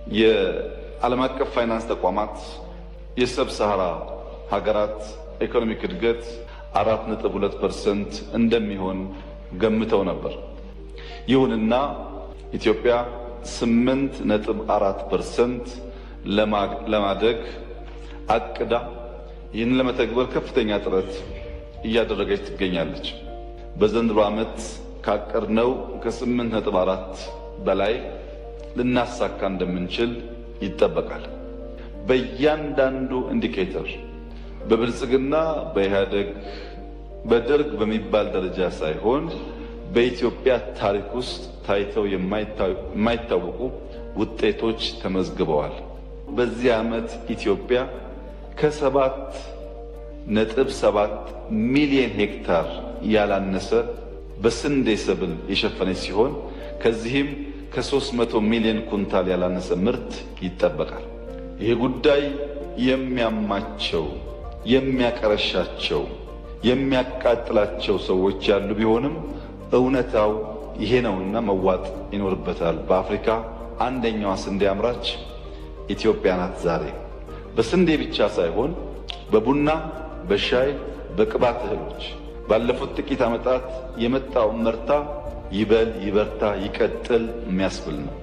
የዓለም አቀፍ ፋይናንስ ተቋማት የሰብ ሰሃራ ሀገራት ኢኮኖሚክ እድገት 4.2% እንደሚሆን ገምተው ነበር። ይሁንና ኢትዮጵያ 8.4% ለማደግ አቅዳ ይህን ለመተግበር ከፍተኛ ጥረት እያደረገች ትገኛለች። በዘንድሮ ዓመት ካቀድነው ከ8.4 በላይ ልናሳካ እንደምንችል ይጠበቃል። በእያንዳንዱ ኢንዲኬተር በብልጽግና በኢህአደግ በደርግ በሚባል ደረጃ ሳይሆን በኢትዮጵያ ታሪክ ውስጥ ታይተው የማይታወቁ ውጤቶች ተመዝግበዋል። በዚህ ዓመት ኢትዮጵያ ከ7.7 ሚሊዮን ሄክታር ያላነሰ በስንዴ ሰብል የሸፈነች ሲሆን ከዚህም ከ300 ሚሊዮን ኩንታል ያላነሰ ምርት ይጠበቃል። ይህ ጉዳይ የሚያማቸው፣ የሚያቀረሻቸው፣ የሚያቃጥላቸው ሰዎች ያሉ ቢሆንም እውነታው ይሄ ነውና መዋጥ ይኖርበታል። በአፍሪካ አንደኛዋ ስንዴ አምራች ኢትዮጵያ ናት። ዛሬ በስንዴ ብቻ ሳይሆን በቡና፣ በሻይ፣ በቅባት እህሎች ባለፉት ጥቂት ዓመታት የመጣው ምርታ ይበል፣ ይበርታ፣ ይቀጥል የሚያስብል ነው።